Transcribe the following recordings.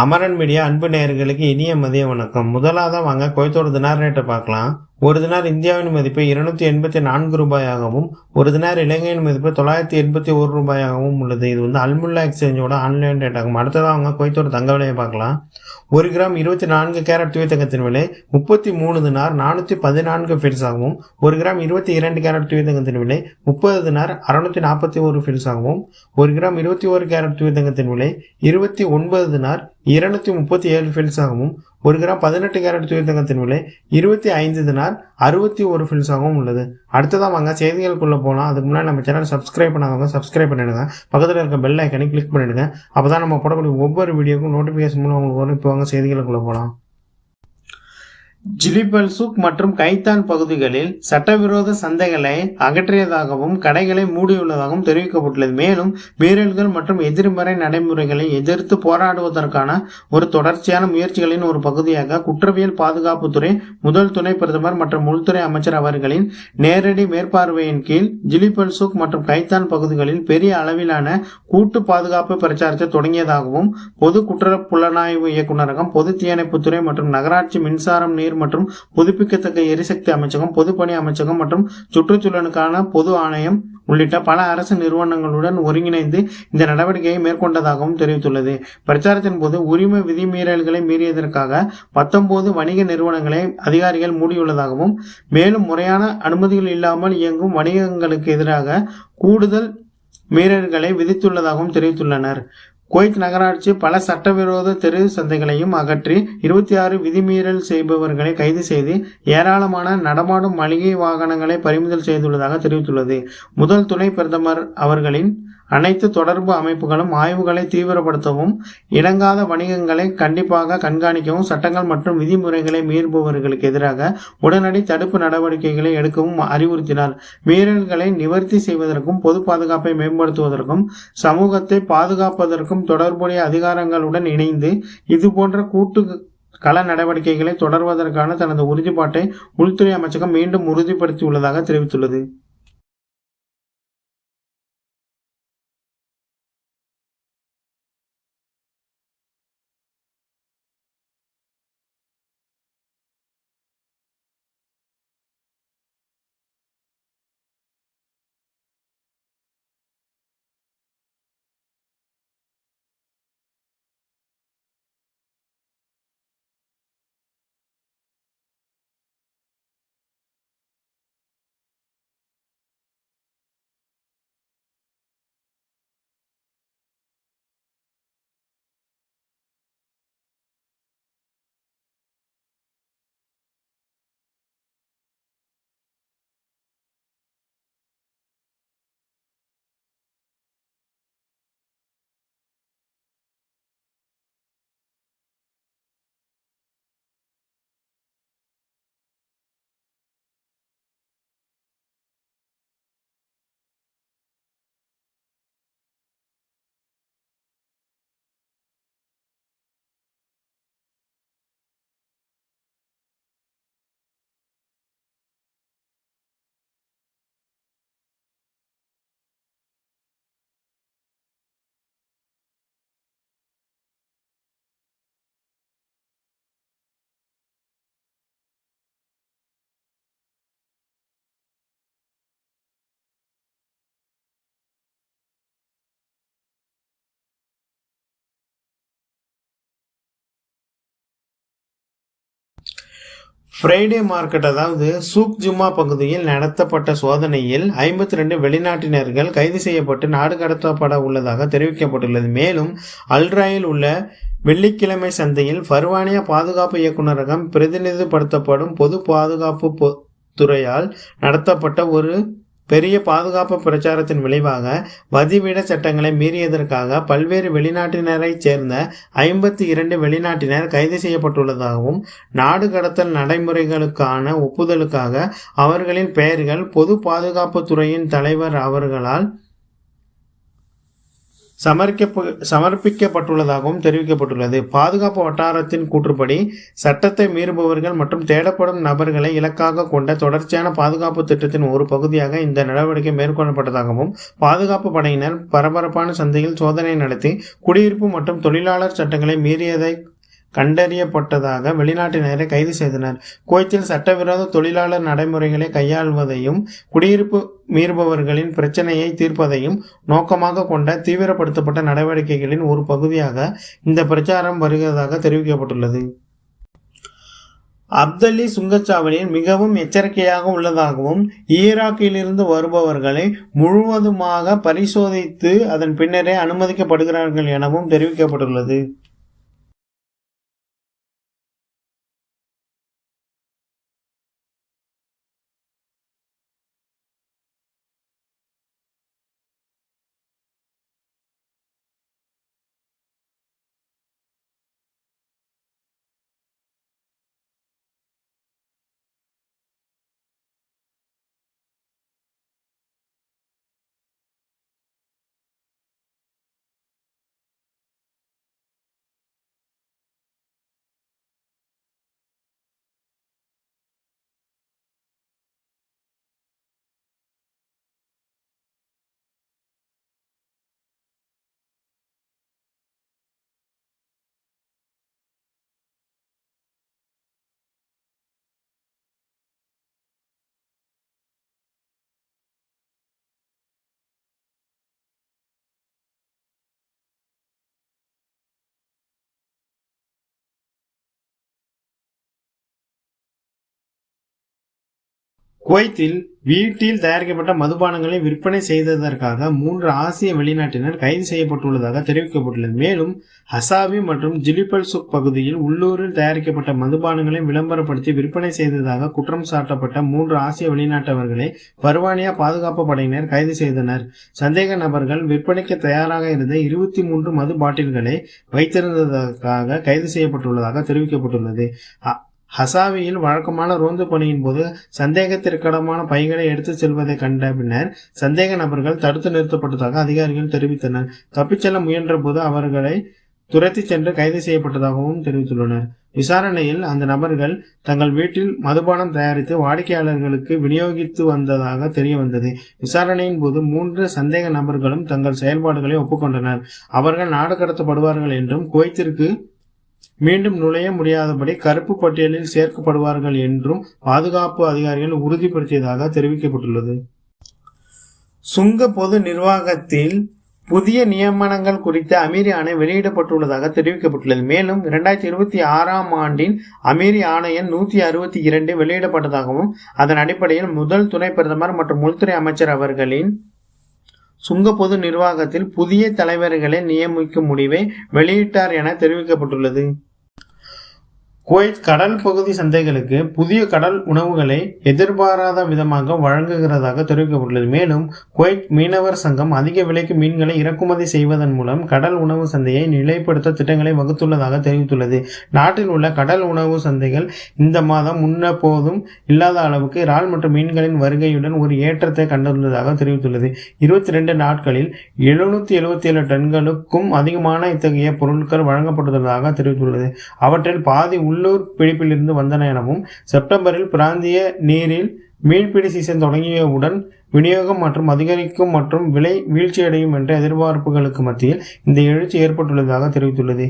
Amaran media அன்பு நேயர்களுக்கு இனிய மதிய வணக்கம். முதலாவதாக வாங்க குவைத்தோட தினார் ரேட்டை பார்க்கலாம். ஒரு தினார் இந்தியாவின் மதிப்பு 284 ரூபாயாகவும் ஒரு தினார் இலங்கையின் மதிப்பு 981 ரூபாயாகவும் உள்ளது. இது அல்முல்லா எக்ஸ்சேஞ்சோட ஆன்லைன் ரேட் ஆகும். அடுத்ததாக அவங்க குவைத்தோட தங்க விலையை பார்க்கலாம். 1 கிராம் 24 கேரட் தூய தங்கத்தின் விலை 33 தினார் 414 ஃபில்ஸ் ஆகவும் 1 கிராம் 22 கேரட் தூய தங்கத்தின் விலை 30 தினார் 641 ஃபில்ஸ் ஆகவும் 1 கிராம் 21 கேரட் தூய தங்கத்தின் விலை 29 தினார் 237 ஃபில்ஸ் ஆகவும் 1 கிராம் 18 கேரட் தூய தங்கத்தின் விலை 25 தினார் 61 ஃபில்ஸ் ஆகவும் உள்ளது. அடுத்ததான் வாங்க செய்திகளுக்குள்ள போகலாம். அதுக்கு முன்னாடி நம்ம சேனல் சப்ஸ்கிரைப் பண்ணாதவங்க சப்ஸ்கிரைப் பண்ணிடுங்க. பக்கத்தில் இருக்க பெல் ஐக்கனை கிளிக் பண்ணிடுங்க. அப்பதான் நம்ம போடக்கூடிய ஒவ்வொரு வீடியோக்கும் நோட்டிபிகேஷன் மூலம் உங்களுக்கு வரும். இப்போ வாங்க செய்திகளுக்குள்ள போகலாம். ஜிலிபல்சுக் மற்றும் கைத்தான் பகுதிகளில் சட்டவிரோத சந்தைகளை அகற்றியதாகவும் கடைகளை மூடியுள்ளதாகவும் தெரிவிக்கப்பட்டுள்ளது. மேலும் மீறல்கள் மற்றும் எதிர்மறை நடைமுறைகளை எதிர்த்து போராடுவதற்கான ஒரு தொடர்ச்சியான முயற்சிகளின் ஒரு பகுதியாக குற்றவியல் பாதுகாப்புத்துறை முதல் துணை பிரதமர் மற்றும் உள்துறை அமைச்சர் அவர்களின் நேரடி மேற்பார்வையின் கீழ் ஜிலிபல்சுக் மற்றும் கைத்தான் பகுதிகளில் பெரிய அளவிலான கூட்டு பாதுகாப்பு பிரச்சாரத்தை தொடங்கியதாகவும் பொது குற்ற புலனாய்வு இயக்குநரகம், பொது தீயணைப்புத்துறை மற்றும் நகராட்சி மின்சாரம், நீர் மற்றும் புதுப்பிக்கத்தக்க எரிசக்தி அமைச்சகம், பொதுப்பணி அமைச்சகம் மற்றும் சுற்றுச்சூழலுக்கான பொது ஆணையம் உள்ளிட்ட பல அரசு நிறுவனங்களுடன் ஒருங்கிணைந்து இந்த நடவடிக்கையை மேற்கொண்டதாகவும் தெரிவித்துள்ளது. பிரச்சாரத்தின் போது உரிமை விதிமீறல்களை மீறியதற்காக 19 வணிக நிறுவனங்களை அதிகாரிகள் மூடியுள்ளதாகவும் மேலும் முறையான அனுமதிகள் இல்லாமல் இயங்கும் வணிகங்களுக்கு எதிராக கூடுதல் மீறல்களை விதித்துள்ளதாகவும் தெரிவித்துள்ளனர். குவைத் நகராட்சி பல சட்டவிரோத தெரு சந்தைகளையும் அகற்றி 26 விதிமீறல் செய்பவர்களை கைது செய்து ஏராளமான நடமாடும் மளிகை வாகனங்களை பறிமுதல் செய்துள்ளதாக தெரிவித்துள்ளது. முதல் துணை பிரதமர் அவர்களின் அனைத்து தொடர்பு அமைப்புகளும் ஆய்வுகளை தீவிரப்படுத்தவும், இணங்காத வணிகங்களை கண்டிப்பாக கண்காணிக்கவும், சட்டங்கள் மற்றும் விதிமுறைகளை மீறுபவர்களுக்கு எதிராக உடனடி தடுப்பு நடவடிக்கைகளை எடுக்கவும் அறிவுறுத்தினார். மீறல்களை நிவர்த்தி செய்வதற்கும் பொது பாதுகாப்பை மேம்படுத்துவதற்கும் சமூகத்தை பாதுகாப்பதற்கும் தொடர்புடைய அதிகாரங்களுடன் இணைந்து இதுபோன்ற கூட்டு கள நடவடிக்கைகளை தொடர்வதற்கான தனது உறுதிப்பாட்டை உள்துறை அமைச்சகம் மீண்டும் உறுதிப்படுத்தியுள்ளதாக தெரிவித்துள்ளது. ஃப்ரைடே மார்க்கெட் அதாவது சூக் ஜுமா பகுதியில் நடத்தப்பட்ட சோதனையில் 52 வெளிநாட்டினர்கள் கைது செய்யப்பட்டு நாடு கடத்தப்பட உள்ளதாக தெரிவிக்கப்பட்டுள்ளது. மேலும் அல்ராயில் உள்ள வெள்ளிக்கிழமை சந்தையில் பர்வானியா பாதுகாப்பு இயக்குநரகம் பிரதிநிதிப்படுத்தப்படும் பொது பாதுகாப்பு துறையால் நடத்தப்பட்ட ஒரு பெரிய பாதுகாப்பு பிரச்சாரத்தின் விளைவாக வதிவிட சட்டங்களை மீறியதற்காக பல்வேறு வெளிநாட்டினரைச் சேர்ந்த 52 வெளிநாட்டினர் கைது செய்யப்பட்டுள்ளதாகவும் நாடு கடத்தல் நடைமுறைகளுக்கான ஒப்புதலுக்காக அவர்களின் பெயர்கள் பொது பாதுகாப்பு துறையின் தலைவர் அவர்களால் சமர்ப்பிக்கப்பட்டுள்ளதாகவும் தெரிவிக்கப்பட்டுள்ளது. பாதுகாப்பு வட்டாரத்தின் கூற்றுப்படி சட்டத்தை மீறுபவர்கள் மற்றும் தேடப்படும் நபர்களை இலக்காக கொண்ட தொடர்ச்சியான பாதுகாப்பு திட்டத்தின் ஒரு பகுதியாக இந்த நடவடிக்கை மேற்கொள்ளப்பட்டதாகவும் பாதுகாப்பு படையினர் பரபரப்பான சந்தையில் சோதனை நடத்தி குடியிருப்பு மற்றும் தொழிலாளர் சட்டங்களை மீறியதை கண்டறியப்பட்டதாக வெளிநாட்டினரை கைது செய்தனர். குவைத்தில் சட்டவிரோத தொழிலாளர் நடைமுறைகளை கையாள்வதையும் குடியிருப்பு மீறுபவர்களின் பிரச்சனையை தீர்ப்பதையும் நோக்கமாக கொண்ட தீவிரப்படுத்தப்பட்ட நடவடிக்கைகளின் ஒரு பகுதியாக இந்த பிரச்சாரம் வருகிறதாக தெரிவிக்கப்பட்டுள்ளது. அப்தலி சுங்கச்சாவடியில் மிகவும் எச்சரிக்கையாக உள்ளதாகவும் ஈராக்கிலிருந்து வருபவர்களை முழுவதுமாக பரிசோதித்து அதன் பின்னரே அனுமதிக்கப்படுகிறார்கள் எனவும் தெரிவிக்கப்பட்டுள்ளது. குவைத்தில் வீட்டில் தயாரிக்கப்பட்ட மதுபானங்களை விற்பனை செய்ததற்காக 3 ஆசிய வெளிநாட்டினர் கைது செய்யப்பட்டுள்ளதாக தெரிவிக்கப்பட்டுள்ளது. மேலும் ஹசாவி மற்றும் ஜிலிபல்சுக் பகுதியில் உள்ளூரில் தயாரிக்கப்பட்ட மதுபானங்களை விளம்பரப்படுத்தி விற்பனை செய்ததாக குற்றம் சாட்டப்பட்ட 3 ஆசிய வெளிநாட்டவர்களை பர்வானியா பாதுகாப்பு படையினர் கைது செய்தனர். சந்தேக நபர்கள் விற்பனைக்கு தயாராக இருந்த 23 மது பாட்டில்களை வைத்திருந்ததற்காக கைது செய்யப்பட்டுள்ளதாக தெரிவிக்கப்பட்டுள்ளது. ஹசாவியில் வழக்கமான ரோந்து பணியின் போது சந்தேகத்திற்கிடமான பைகளை எடுத்து செல்வதை கண்ட பின்னர் சந்தேக நபர்கள் தடுத்து நிறுத்தப்பட்டதாக அதிகாரிகள் தெரிவித்தனர். தப்பிச் செல்ல முயன்ற போது அவர்களை துரத்தி சென்று கைது செய்யப்பட்டதாகவும் தெரிவித்துள்ளனர். விசாரணையில் அந்த நபர்கள் தங்கள் வீட்டில் மதுபானம் தயாரித்து வாடிக்கையாளர்களுக்கு விநியோகித்து வந்ததாக தெரிய வந்தது. விசாரணையின் போது 3 சந்தேக நபர்களும் தங்கள் செயல்பாடுகளை ஒப்புக்கொண்டனர். அவர்கள் நாடு கடத்தப்படுவார்கள் என்றும் குவைத்திற்கு மீண்டும் நுழைய முடியாதபடி கருப்பு பட்டியலில் சேர்க்கப்படுவார்கள் என்றும் பாதுகாப்பு அதிகாரிகள் உறுதிப்படுத்தியதாக தெரிவிக்கப்பட்டுள்ளது. சுங்க பொது நிர்வாகத்தில் புதிய நியமனங்கள் குறித்த அமீரி ஆணை வெளியிடப்பட்டுள்ளதாக தெரிவிக்கப்பட்டுள்ளது. மேலும் 2026ஆம் ஆண்டின் அமீரி ஆணை எண் 162 வெளியிடப்பட்டதாகவும் அதன் அடிப்படையில் முதல் துணை பிரதமர் மற்றும் உள்துறை அமைச்சர் அவர்களின் சுங்க பொது நிர்வாகத்தில் புதிய தலைவர்களை நியமிக்கும் முடிவை வெளியிட்டார் என தெரிவிக்கப்பட்டுள்ளது. குவைத் கடல் பகுதி சந்தைகளுக்கு புதிய கடல் உணவுகளை எதிர்பாராத விதமாக வழங்குகிறதாக தெரிவிக்கப்பட்டுள்ளது. மேலும் குவைத் மீனவர் சங்கம் அதிக விலைக்கு மீன்களை இறக்குமதி செய்வதன் மூலம் கடல் உணவு சந்தையை நிலைப்படுத்த திட்டங்களை வகுத்துள்ளதாக தெரிவித்துள்ளது. நாட்டில் உள்ள கடல் உணவு சந்தைகள் இந்த மாதம் முன்னெப்போதும் இல்லாத அளவுக்கு இறால் மற்றும் மீன்களின் வருகையுடன் ஒரு ஏற்றத்தை கண்டுள்ளதாக தெரிவித்துள்ளது. 22 நாட்களில் 777 டன்களுக்கும் அதிகமான இத்தகைய பொருட்கள் வழங்கப்பட்டுள்ளதாக தெரிவித்துள்ளது. அவற்றில் பாதி உள்ளூர் பிடிப்பிலிருந்து வந்தன எனவும் செப்டம்பரில் பிராந்திய நீரில் மீன்பிடி சீசன் தொடங்கியவுடன் விநியோகம் மற்றும் அதிகரிக்கும் மற்றும் விலை வீழ்ச்சியடையும் என்ற எதிர்பார்ப்புகளுக்கு மத்தியில் இந்த எழுச்சி ஏற்பட்டுள்ளதாக தெரிவித்துள்ளது.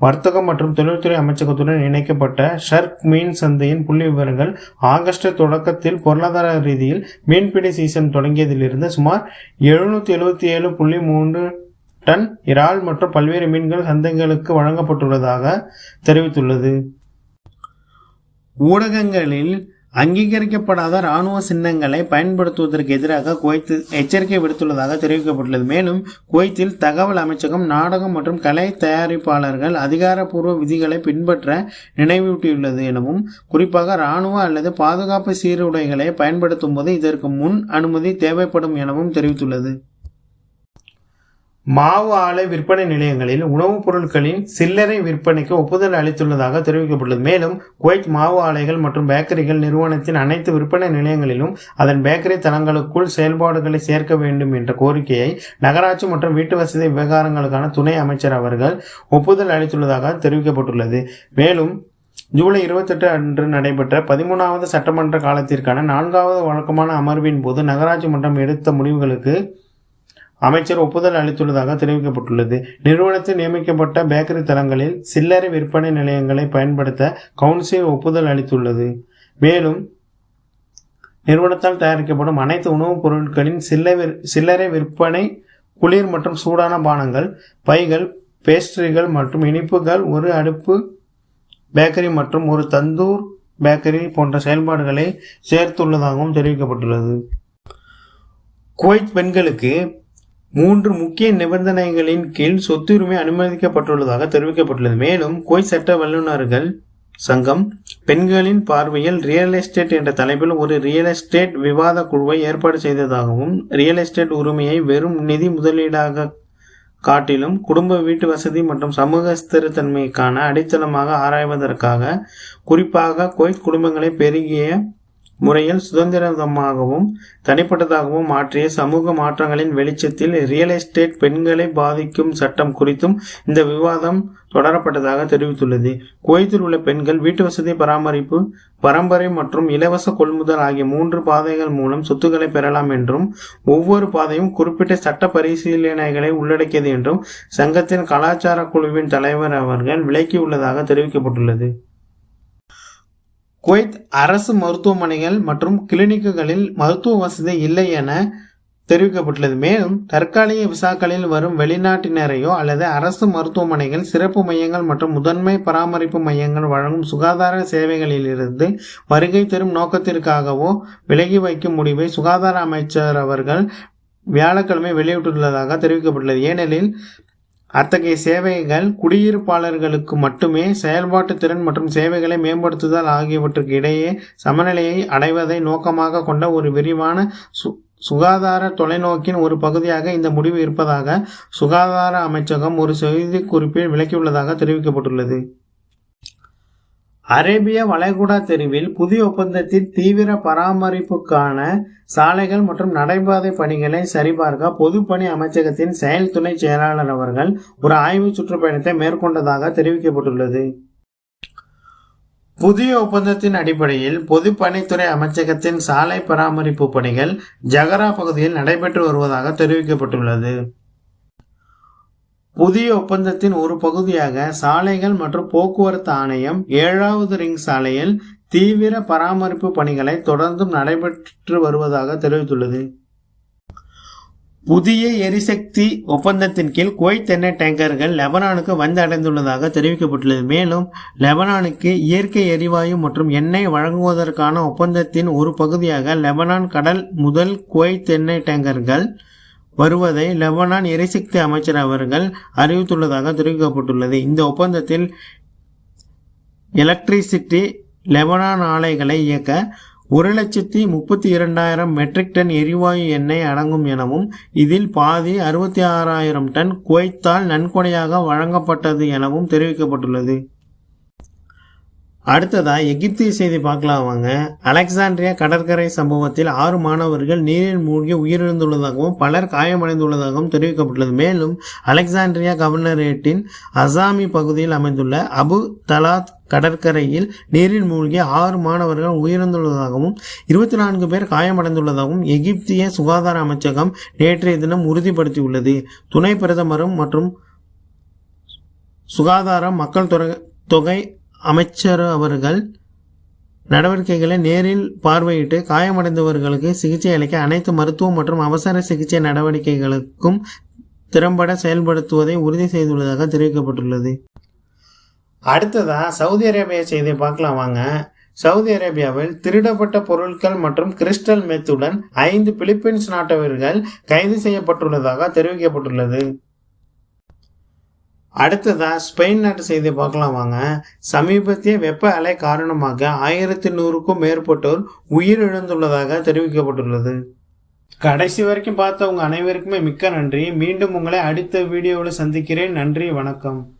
வர்த்தகம் மற்றும் தொழில்துறை அமைச்சகத்துடன் இணைக்கப்பட்ட ஷர்க் மீன் சந்தையின் புள்ளி விவரங்கள் ஆகஸ்ட் தொடக்கத்தில் பொருளாதார ரீதியில் மீன்பிடி சீசன் தொடங்கியதிலிருந்து சுமார் 777.3 டன் இறால் மற்றும் பல்வேறு மீன்கள் சந்தைகளுக்கு வழங்கப்பட்டுள்ளதாக தெரிவித்துள்ளது. ஊடகங்களில் அங்கீகரிக்கப்படாத இராணுவ சின்னங்களை பயன்படுத்துவதற்கு எதிராக குவைத் எச்சரிக்கை விடுத்துள்ளதாக தெரிவிக்கப்பட்டுள்ளது. மேலும் குவைத்தில் தகவல் அமைச்சகம் நாடகம் மற்றும் கலை தயாரிப்பாளர்கள் அதிகாரப்பூர்வ விதிகளை பின்பற்ற நினைவூட்டியுள்ளது எனவும் குறிப்பாக இராணுவ அல்லது பாதுகாப்பு சீருடைகளை பயன்படுத்தும் போது இதற்கு முன் அனுமதி தேவைப்படும் எனவும் தெரிவித்துள்ளது. மாவு ஆலை விற்பனை நிலையங்களில் உணவுப் பொருட்களின் சில்லறை விற்பனைக்கு ஒப்புதல் அளித்துள்ளதாக தெரிவிக்கப்பட்டுள்ளது. மேலும் குவைத் மாவு ஆலைகள் மற்றும் பேக்கரிகள் நிறுவனத்தின் அனைத்து விற்பனை நிலையங்களிலும் அதன் பேக்கரி தளங்களுக்குள் செயல்பாடுகளை சேர்க்க வேண்டும் என்ற கோரிக்கையை நகராட்சி மற்றும் வீட்டு வசதி விவகாரங்களுக்கான துணை அமைச்சர் அவர்கள் ஒப்புதல் அளித்துள்ளதாக தெரிவிக்கப்பட்டுள்ளது. மேலும் ஜூலை 28 அன்று நடைபெற்ற 13வது சட்டமன்ற காலத்திற்கான 4வது வழக்கமான அமர்வின் போது நகராட்சி மன்றம் எடுத்த முடிவுகளுக்கு அமைச்சர் ஒப்புதல் அளித்துள்ளதாக தெரிவிக்கப்பட்டுள்ளது. நிறுவனத்தில் நியமிக்கப்பட்ட பேக்கரி தளங்களில் சில்லறை விற்பனை நிலையங்களை பயன்படுத்த கவுன்சில் ஒப்புதல் அளித்துள்ளது. மேலும் நிறுவனத்தால் தயாரிக்கப்படும் அனைத்து உணவுப் பொருட்களின் சில்லறை விற்பனை, குளிர் மற்றும் சூடான பானங்கள், பைகள், பேஸ்ட்ரிகள் மற்றும் இனிப்புகள், ஒரு அடுப்பு பேக்கரி மற்றும் ஒரு தந்தூர் பேக்கரி போன்ற செயல்பாடுகளை சேர்த்துள்ளதாகவும் தெரிவிக்கப்பட்டுள்ளது. குவைத் பெண்களுக்கு 3 முக்கிய நிபந்தனைகளின் கீழ் சொத்துரிமை அனுமதிக்கப்பட்டுள்ளதாக தெரிவிக்கப்பட்டுள்ளது. மேலும் குவைத் சட்ட வல்லுநர்கள் சங்கம் பெண்களின் பார்வையில் ரியல் எஸ்டேட் என்ற தலைப்பில் ஒரு ரியல் எஸ்டேட் விவாத குழுவை ஏற்பாடு செய்ததாகவும், ரியல் எஸ்டேட் உரிமையை வெறும் நிதி முதலீடாக காட்டிலும் குடும்ப வீட்டு வசதி மற்றும் சமூக ஸ்திரத்தன்மைக்கான அடித்தளமாக ஆராய்வதற்காக, குறிப்பாக குவைத் குடும்பங்களை பெருகிய முறையில் சுதந்திரமாகவும் தனிப்பட்டதாகவும் மாற்றிய சமூக மாற்றங்களின் வெளிச்சத்தில் ரியல் எஸ்டேட் பெண்களை பாதிக்கும் சட்டம் குறித்தும் இந்த விவாதம் தொடரப்பட்டதாக தெரிவித்துள்ளது. குவைத்தில் உள்ள பெண்கள் வீட்டு வசதி பராமரிப்பு, பரம்பரை மற்றும் இலவச கொள்முதல் ஆகிய 3 பாதைகள் மூலம் சொத்துக்களை பெறலாம் என்றும், ஒவ்வொரு பாதையும் குறிப்பிட்ட சட்ட பரிசீலனைகளை உள்ளடக்கியது என்றும் சங்கத்தின் கலாச்சார குழுவின் தலைவர் அவர்கள் விளக்கியுள்ளதாக தெரிவிக்கப்பட்டுள்ளது. குவைத் அரசு மருத்துவமனைகள் மற்றும் கிளினிக்குகளில் மருத்துவ வசதி இல்லை என தெரிவிக்கப்பட்டுள்ளது. மேலும் தற்காலிக விசாக்களில் வரும் வெளிநாட்டினரையோ அல்லது அரசு மருத்துவமனைகள், சிறப்பு மையங்கள் மற்றும் முதன்மை பராமரிப்பு மையங்கள் வழங்கும் சுகாதார சேவைகளிலிருந்து வருகை தரும் நோக்கத்திற்காகவோ விலகி வைக்கும் முடிவை சுகாதார அமைச்சர் அவர்கள் வியாழக்கிழமை வெளியிட்டுள்ளதாக தெரிவிக்கப்பட்டுள்ளது. ஏனெனில் அத்தகைய சேவைகள் குடியிருப்பாளர்களுக்கு மட்டுமே செயல்பாட்டு திறன் மற்றும் சேவைகளை மேம்படுத்துதல் ஆகியவற்றுக்கு இடையே சமநிலையை அடைவதை நோக்கமாக கொண்ட ஒரு விரிவான சுகாதார தொலைநோக்கின் ஒரு பகுதியாக இந்த முடிவு இருப்பதாக சுகாதார அமைச்சகம் ஒரு செய்திக்குறிப்பில் விளக்கியுள்ளதாக தெரிவிக்கப்பட்டுள்ளது. அரேபிய வளைகுடா தெருவில் புதிய ஒப்பந்தத்தில் தீவிர பராமரிப்புக்கான சாலைகள் மற்றும் நடைபாதை பணிகளை சரிபார்க்க பொதுப்பணி அமைச்சகத்தின் செயல் துணை செயலாளர் அவர்கள் ஒரு ஆய்வு சுற்றுப்பயணத்தை மேற்கொண்டதாக தெரிவிக்கப்பட்டுள்ளது. புதிய ஒப்பந்தத்தின் அடிப்படையில் பொதுப்பணித்துறை அமைச்சகத்தின் சாலை பராமரிப்பு பணிகள் ஜகரா பகுதியில் நடைபெற்று வருவதாக தெரிவிக்கப்பட்டுள்ளது. புதிய ஒப்பந்தத்தின் ஒரு பகுதியாக சாலைகள் மற்றும் போக்குவரத்து ஆணையம் 7வது ரிங் சாலையில் தீவிர பராமரிப்பு பணிகளை தொடர்ந்தும் நடைபெற்று வருவதாக தெரிவித்துள்ளது. புதிய எரிசக்தி ஒப்பந்தத்தின் கீழ் குவைத் எண்ணெய் டேங்கர்கள் லெபனானுக்கு வந்து அடைந்துள்ளதாக தெரிவிக்கப்பட்டுள்ளது. மேலும் லெபனானுக்கு இயற்கை எரிவாயு மற்றும் எண்ணெய் வழங்குவதற்கான ஒப்பந்தத்தின் ஒரு பகுதியாக லெபனான் கடல் முதல் குவைத் எண்ணெய் டேங்கர்கள் வருவதை லெபனான் எரிசக்தி அமைச்சர் அவர்கள் அறிவித்துள்ளதாக தெரிவிக்கப்பட்டுள்ளது. இந்த ஒப்பந்தத்தில் எலக்ட்ரிசிட்டி லெபனான் ஆலைகளை இயக்க 1,32,000 மெட்ரிக் டன் எரிவாயு எண்ணெய் அடங்கும் எனவும், இதில் பாதி 66,000 டன் குவைத்தால் நன்கொடையாக வழங்கப்பட்டது எனவும் தெரிவிக்கப்பட்டுள்ளது. அடுத்ததா எகிப்திய செய்தி பார்க்கலாம் வாங்க. அலெக்சாண்ட்ரியா கடற்கரை சம்பவத்தில் 6 மாணவர்கள் நீரில் மூழ்கி உயிரிழந்துள்ளதாகவும் பலர் காயமடைந்துள்ளதாகவும் தெரிவிக்கப்பட்டுள்ளது. மேலும் அலெக்சாண்ட்ரியா கவர்னரேட்டின் அசாமி பகுதியில் அமைந்துள்ள அபு தலாத் கடற்கரையில் நீரில் மூழ்கி 6 மாணவர்கள் உயிரிழந்துள்ளதாகவும் 24 பேர் காயமடைந்துள்ளதாகவும் எகிப்திய சுகாதார அமைச்சகம் நேற்றைய தினம் உறுதிப்படுத்தியுள்ளது. துணை பிரதமரும் மற்றும் சுகாதாரம் மக்கள் தொகை அமைச்சர் அவர்கள் நடவடிக்கைகளை நேரில் பார்வையிட்டு காயமடைந்தவர்களுக்கு சிகிச்சை அளிக்க அனைத்து மருத்துவ மற்றும் அவசர சிகிச்சை நடவடிக்கைகளுக்கும் திறம்பட செயல்படுத்துவதை உறுதி செய்துள்ளதாக தெரிவிக்கப்பட்டுள்ளது. அடுத்ததா சவுதி அரேபியா செய்தியை பார்க்கலாம் வாங்க. சவுதி அரேபியாவில் திருடப்பட்ட பொருட்கள் மற்றும் கிறிஸ்டல் மெத்துடன் 5 பிலிப்பைன்ஸ் நாட்டவர்கள் கைது செய்யப்பட்டுள்ளதாக தெரிவிக்கப்பட்டுள்ளது. அடுத்ததா ஸ்பெயின் நாட்டு செய்தியை பார்க்கலாம் வாங்க. சமீபத்திய வெப்ப அலை காரணமாக 1100க்கும் மேற்பட்டோர் உயிரிழந்துள்ளதாக தெரிவிக்கப்பட்டுள்ளது. கடைசி வரைக்கும் பார்த்தவங்க அனைவருக்குமே மிக்க நன்றி. மீண்டும் உங்களை அடுத்த வீடியோவில் சந்திக்கிறேன். நன்றி, வணக்கம்.